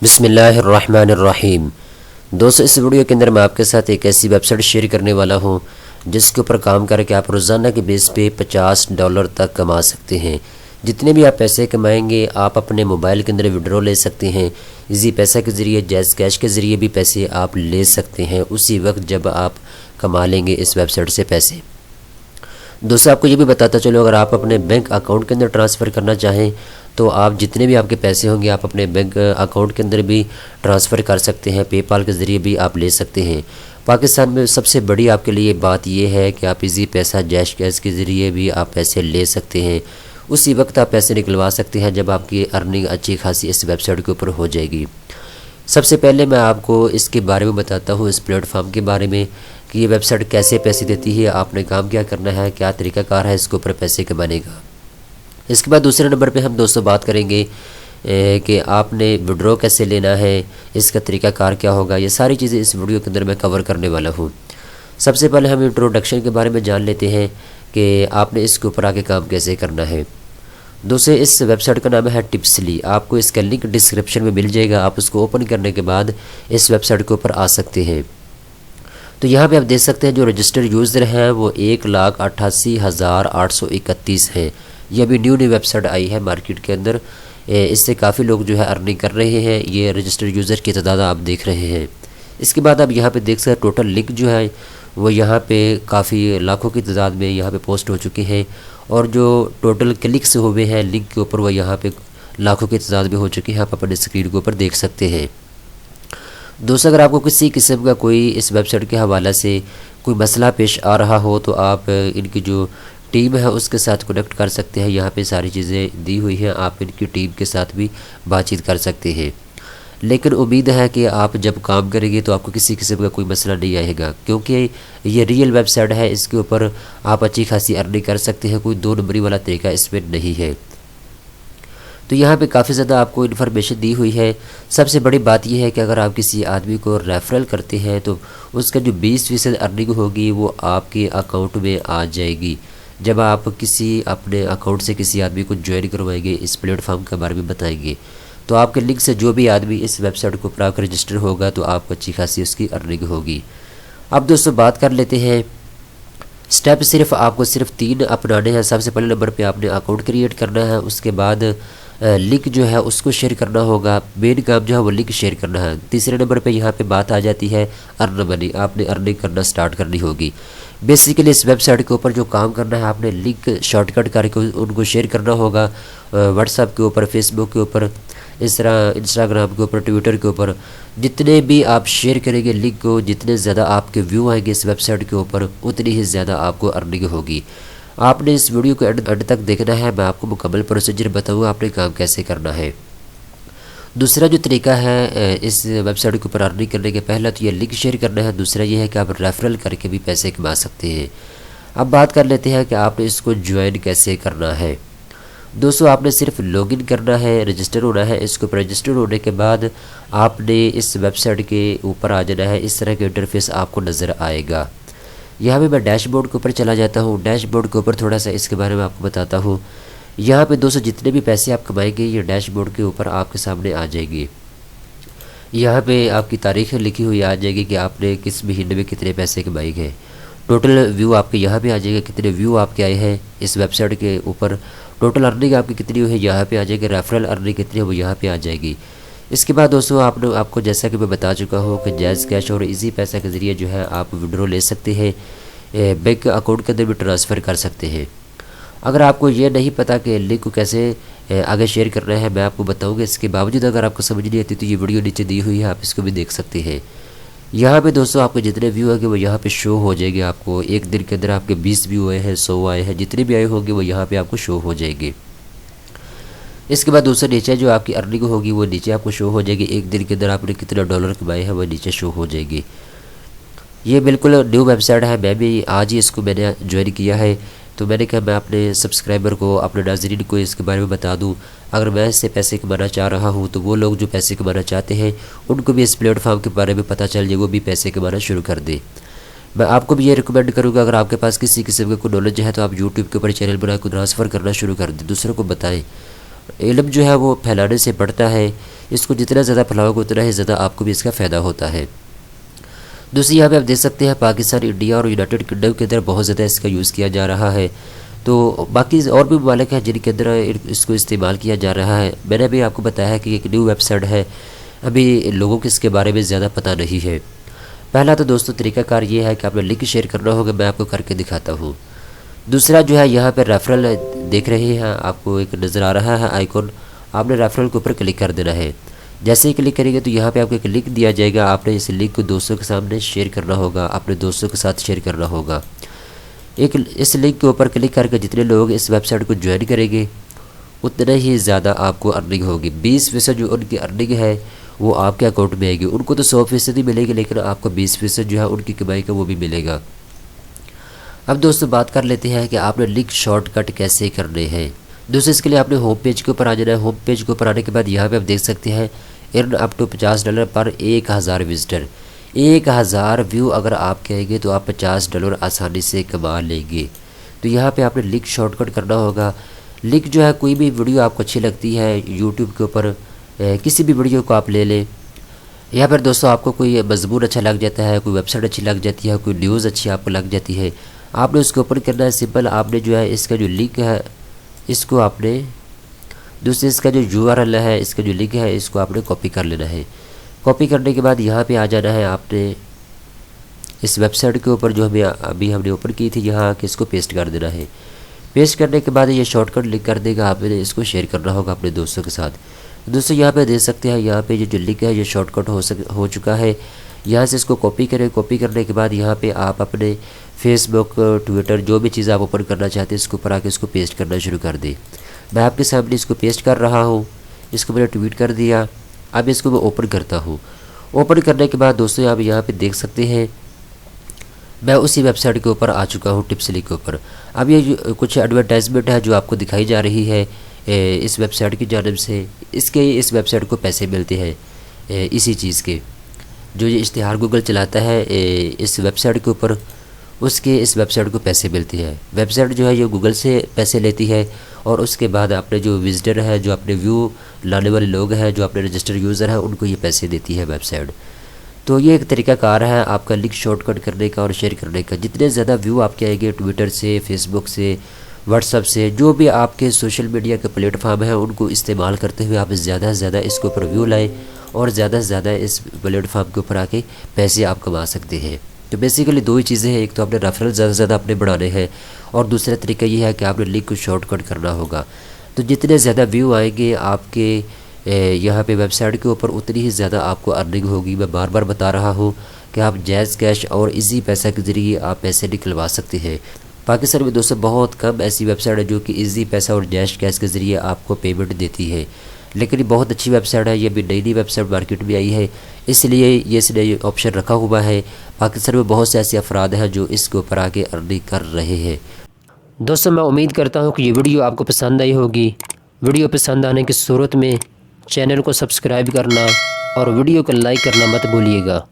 बिस्मिल्लाहिर्रहमानिर्रहीम। दोस्तों, इस वीडियो के अंदर मैं आपके साथ एक ऐसी वेबसाइट शेयर करने वाला हूं जिसके ऊपर काम करके आप रोज़ाना के बेस पे $50 तक कमा सकते हैं। जितने भी आप पैसे कमाएंगे आप अपने मोबाइल के अंदर विड्रॉ ले सकते हैं। इजी पैसा के ज़रिए, जैज़ कैश के ज़रिए भी पैसे आप ले सकते हैं उसी वक्त जब आप कमा लेंगे इस वेबसाइट से पैसे। दोस्तों, आपको ये भी बताता चलो, अगर आप अपने बैंक अकाउंट के अंदर ट्रांसफ़र करना चाहें तो आप जितने भी आपके पैसे होंगे आप अपने बैंक अकाउंट के अंदर भी ट्रांसफ़र कर सकते हैं। पेपाल के ज़रिए भी आप ले सकते हैं। पाकिस्तान में सबसे बड़ी आपके लिए बात यह है कि आप इजी पैसा, जैश कैश के ज़रिए भी आप पैसे ले सकते हैं। उसी वक्त आप पैसे निकलवा सकते हैं जब आपकी अर्निंग अच्छी खासी इस वेबसाइट के ऊपर हो जाएगी। सबसे पहले मैं आपको इसके बारे में बताता हूँ, इस प्लेटफॉर्म के बारे में कि ये वेबसाइट कैसे पैसे देती है, आपने काम क्या करना है, क्या तरीक़ाकार है इसके ऊपर पैसे कमाने का। इसके बाद दूसरे नंबर पे हम दोस्तों बात करेंगे कि आपने विड्रॉ कैसे लेना है, इसका तरीक़ाकार क्या होगा। ये सारी चीज़ें इस वीडियो के अंदर मैं कवर करने वाला हूँ। सबसे पहले हम इंट्रोडक्शन के बारे में जान लेते हैं कि आपने इसके ऊपर आगे काम कैसे करना है। दोस्तों, इस वेबसाइट का नाम है टिप्सली। आपको इसका लिंक डिस्क्रिप्शन में मिल जाएगा। आप उसको ओपन करने के बाद इस वेबसाइट के ऊपर आ सकते हैं। तो यहाँ पे आप देख सकते हैं जो रजिस्टर्ड यूज़र हैं वो 1,88,831 हैं। ये अभी न्यू वेबसाइट आई है मार्केट के अंदर। इससे काफ़ी लोग जो है अर्निंग कर रहे हैं। ये रजिस्टर्ड यूज़र की तादाद आप देख रहे हैं। इसके बाद आप यहाँ पे देख सकते हैं टोटल लिंक जो है वो यहाँ पे काफ़ी लाखों की तादाद में यहाँ पे पोस्ट हो चुके हैं और जो टोटल क्लिक्स हुए हैं लिंक के ऊपर वो यहाँ पे लाखों की तादाद में हो चुके हैं। आप अपने स्क्रीन के ऊपर देख सकते हैं। दोस्तों, अगर आपको किसी किस्म का कोई इस वेबसाइट के हवाले से कोई मसला पेश आ रहा हो तो आप इनकी जो टीम है उसके साथ कनेक्ट कर सकते हैं। यहाँ पे सारी चीज़ें दी हुई हैं, आप इनकी टीम के साथ भी बातचीत कर सकते हैं। लेकिन उम्मीद है कि आप जब काम करेंगे तो आपको किसी किस्म का कोई मसला नहीं आएगा, क्योंकि ये रियल वेबसाइट है। इसके ऊपर आप अच्छी खासी अर्निंग कर सकते हैं। कोई दो नंबरी वाला तरीका इसमें नहीं है। तो यहाँ पे काफ़ी ज़्यादा आपको इन्फॉर्मेशन दी हुई है। सबसे बड़ी बात यह है कि अगर आप किसी आदमी को रेफरल करते हैं तो उसका जो 20% अर्निंग होगी वो आपके अकाउंट में आ जाएगी। जब आप किसी अपने अकाउंट से किसी आदमी को ज्वाइन करवाएंगे, इस प्लेटफॉर्म के बारे में बताएंगे, तो आपके लिंक से जो भी आदमी इस वेबसाइट को प्राप्त रजिस्टर होगा तो आपको अच्छी खासी उसकी अर्निंग होगी। अब दोस्तों बात कर लेते हैं स्टेप। आपको सिर्फ 3 अपनाने हैं। सबसे पहले नंबर पे आपने अकाउंट क्रिएट करना है। उसके बाद लिंक जो है उसको शेयर करना होगा। मेन काम जो है वो लिंक शेयर करना है। तीसरे नंबर पे यहाँ पे बात आ जाती है अर्न मनी। आपने अर्निंग करना स्टार्ट करनी होगी। बेसिकली इस वेबसाइट के ऊपर जो काम करना है, आपने लिंक शॉर्टकट करके उनको शेयर करना होगा व्हाट्सएप के ऊपर, फेसबुक के ऊपर, इस तरह इंस्टाग्राम के ऊपर, ट्विटर के ऊपर। जितने भी आप शेयर करेंगे लिंक को, जितने ज़्यादा आपके व्यू आएंगे इस वेबसाइट के ऊपर, उतनी ही ज़्यादा आपको अर्निंग होगी। आपने इस वीडियो को एंड तक देखना है। मैं आपको मुकम्मल प्रोसीजर बताऊँगा आपने काम कैसे करना है। दूसरा जो तरीका है इस वेबसाइट के ऊपर अर्निंग करने के, पहला तो ये लिंक शेयर करना है। दूसरा ये है कि आप रेफरल करके भी पैसे कमा सकते हैं। अब बात कर लेते हैं कि आपने इसको ज्वाइन कैसे करना है। दोस्तों, आपने सिर्फ लॉगिन करना है, रजिस्टर होना है। इसके ऊपर रजिस्टर होने के बाद आपने इस वेबसाइट के ऊपर आ जाना है। इस तरह के इंटरफेस आपको नज़र आएगा। यहाँ पे मैं डैशबोर्ड के ऊपर चला जाता हूँ। डैशबोर्ड के ऊपर थोड़ा सा इसके बारे में आपको बताता हूँ। यहाँ पे दोस्तों जितने भी पैसे आप कमाएंगे ये डैशबोर्ड के ऊपर आपके सामने आ जाएगी। यहाँ पे आपकी तारीख लिखी हुई आ जाएगी कि आपने किस महीने में कितने पैसे कमाए गए। टोटल व्यू आपके यहाँ पे आ जाएगा, कितने व्यू आपके आए हैं इस वेबसाइट के ऊपर। टोटल अर्निंग आपकी कितनी हुई है यहाँ पे आ जाएगी। रेफरल अर्निंग कितनी है वो यहाँ पे आ जाएगी। इसके बाद दोस्तों आपको जैसा कि मैं बता चुका हूँ कि जैज़ कैश और इजी पैसा के ज़रिए जो है आप विड्रॉ ले सकते हैं। बैंक अकाउंट के अंदर भी ट्रांसफ़र कर सकते हैं। अगर आपको ये नहीं पता कि लिंक को कैसे आगे शेयर करना है, मैं आपको बताऊंगा। इसके बावजूद अगर आपको समझ नहीं आती तो ये वीडियो नीचे दी हुई है, आप इसको भी देख सकते हैं। यहाँ पे दोस्तों आपको जितने व्यू आएंगे वो यहाँ पे शो हो जाएंगे। आपको एक दिन के अंदर आपके 20 व्यू आए हैं, 100 आए हैं, जितने भी आए होंगे वो यहाँ पे आपको शो हो जाएंगे। इसके बाद दोस्तों नीचे जो आपकी अर्निंग होगी वो नीचे आपको शो हो जाएगी। एक दिन के अंदर आपने कितना डॉलर कमाए हैं वो नीचे शो हो जाएगी। ये बिल्कुल न्यू वेबसाइट है। मैं भी आज ही इसको मैंने ज्वाइन किया है, तो मैंने कहा मैं अपने सब्सक्राइबर को, अपने नाज़रीन को इसके बारे में बता दूं। अगर मैं इससे पैसे कमाना चाह रहा हूं तो वो लोग जो पैसे कमाना चाहते हैं उनको भी इस प्लेटफॉर्म के बारे में पता चल जाए, वो भी पैसे कमाना शुरू कर दें। मैं आपको भी ये रिकमेंड करूँगा, अगर आपके पास किसी किस्म का कोई नॉलेज है तो आप यूट्यूब के ऊपर चैनल बना कर ट्रांसफ़र करना शुरू कर दें, दूसरों को बताएँ। इल्म जो है वो फैलाने से बढ़ता है। इसको जितना ज़्यादा फैलाओगे उतना ही ज़्यादा आपको भी इसका फ़ायदा होता है। दूसरी यहाँ पे आप देख सकते हैं पाकिस्तान, इंडिया और यूनाइटेड किंगडम के अंदर बहुत ज़्यादा इसका यूज़ किया जा रहा है। तो बाकी और भी ममालिक हैं जिनके अंदर इसको इस्तेमाल किया जा रहा है। मैंने भी आपको बताया है कि एक न्यू वेबसाइट है, अभी लोगों को इसके बारे में ज़्यादा पता नहीं है। पहला तो दोस्तों तरीक़ाकार ये है कि आपने लिंक शेयर करना होगा, मैं आपको करके दिखाता हूँ। दूसरा जो है यहाँ पर रेफरल देख रहे हैं, आपको एक नज़र आ रहा है आइकॉन, आपने रेफरल के ऊपर क्लिक कर देना है। जैसे ही क्लिक करेंगे तो यहाँ पे आपको एक लिंक दिया जाएगा, आपने इस लिंक को दोस्तों के सामने शेयर करना होगा, अपने दोस्तों के साथ शेयर करना होगा। इस लिंक के ऊपर क्लिक करके जितने लोग इस वेबसाइट को ज्वाइन करेंगे उतना ही ज़्यादा आपको अर्निंग होगी। 20% जो उनकी अर्निंग है वो आपके अकाउंट में आएगी। उनको तो 100% ही मिलेगी, लेकिन आपको 20% जो है उनकी कमाई का वो भी मिलेगा। अब दोस्तों बात कर लेते हैं कि आपने लिंक शॉर्टकट कैसे करने हैं। दोस्तों इसके लिए आपने होम पेज के ऊपर आ जाना है। होम पेज के ऊपर आने के बाद यहाँ पे आप देख सकते हैं अर्न अप टू $50 पर 1000 विजिटर। 1000 व्यू अगर आप कहेंगे तो आप $50 आसानी से कमा लेंगे। तो यहाँ पे आपने लिंक शॉर्टकट करना होगा। लिंक जो है कोई भी वीडियो आपको अच्छी लगती है यूट्यूब के ऊपर, किसी भी वीडियो को आप ले लें। यहाँ पर दोस्तों आपको कोई मजमून अच्छा लग जाता है, कोई वेबसाइट अच्छी लग जाती है, कोई न्यूज़ अच्छी आपको लग जाती है, आपने उसको ओपन करना है। सिंपल आपने जो है इसका जो लिंक है इसको आपने दूसरे इसका जो URL है, इसका जो लिंक है इसको आपने कॉपी कर लेना है। कॉपी करने के बाद यहाँ पे आ जाना है आपने इस वेबसाइट के ऊपर जो हमने ओपन की थी, यहाँ आके इसको पेस्ट कर देना है। पेस्ट करने के बाद ये शॉर्टकट लिंक कर देगा, आपने इसको शेयर करना होगा अपने दोस्तों के साथ। दोस्तों यहाँ पे देख सकते हैं, यहाँ पे ये जो लिंक है ये शॉर्टकट हो चुका है। यहाँ से इसको कॉपी करें। कॉपी करने के बाद यहाँ पे आप अपने फेसबुक, ट्विटर जो भी चीज़ आप ओपन करना चाहते हैं इसके ऊपर आके इसको पेस्ट करना शुरू कर दें। मैं आपके सामने इसको पेस्ट कर रहा हूँ। इसको मैंने ट्वीट कर दिया। अब इसको मैं ओपन करता हूँ। ओपन करने के बाद दोस्तों आप यहाँ पे देख सकते हैं मैं उसी वेबसाइट के ऊपर आ चुका हूँ, टिप्स लिंक के ऊपर। अब ये कुछ एडवर्टाइजमेंट है जो आपको दिखाई जा रही है इस वेबसाइट की जानिब से। इस वेबसाइट को पैसे मिलते हैं इसी चीज़ के। जो ये इश्तिहार गूगल चलाता है इस वेबसाइट के ऊपर, उसके इस वेबसाइट को पैसे मिलते हैं। वेबसाइट जो है ये गूगल से पैसे लेती है और उसके बाद अपने जो विजिटर है, जो अपने व्यू लाने वाले लोग हैं, जो अपने रजिस्टर यूज़र हैं, उनको ये पैसे देती है वेबसाइट। तो ये एक तरीक़ाकार है आपका लिंक शॉर्टकट करने का और शेयर करने का। जितने ज़्यादा व्यू आपके आएंगे ट्विटर से, फेसबुक से, व्हाट्सअप से, जो भी आपके सोशल मीडिया के प्लेटफॉर्म हैं उनको इस्तेमाल करते हुए आप ज़्यादा से ज़्यादा इसके ऊपर व्यू लाएँ और ज़्यादा से ज़्यादा इस प्लेटफॉर्म के ऊपर आके पैसे आप कमा सकते हैं। तो बेसिकली दो ही चीज़ें हैं, एक तो आपने रेफरल ज़्यादा से ज़्यादा अपने बढ़ाने हैं और दूसरा तरीका ये है कि आपने लिंक को शॉर्टकट करना होगा। तो जितने ज़्यादा व्यू आएंगे आपके यहाँ पे वेबसाइट के ऊपर उतनी ही ज़्यादा आपको अर्निंग होगी। मैं बार बार बता रहा हूँ कि आप जैज़ कैश और इजी पैसा के ज़रिए आप पैसे निकलवा सकते हैं। पाकिस्तान में दोस्तों बहुत कम ऐसी वेबसाइट है जो कि इजी पैसा और जैज़ कैश के ज़रिए आपको पेमेंट देती है, लेकिन ये बहुत अच्छी वेबसाइट है। ये भी नई वेबसाइट मार्केट में आई है, इसलिए ये इसने ऑप्शन रखा हुआ है। पाकिस्तान में बहुत से ऐसे अफराद हैं जो इसके ऊपर आके अर्निंग कर रहे हैं। दोस्तों मैं उम्मीद करता हूँ कि ये वीडियो आपको पसंद आई होगी। वीडियो पसंद आने की सूरत में चैनल को सब्सक्राइब करना और वीडियो को लाइक करना मत भूलिएगा।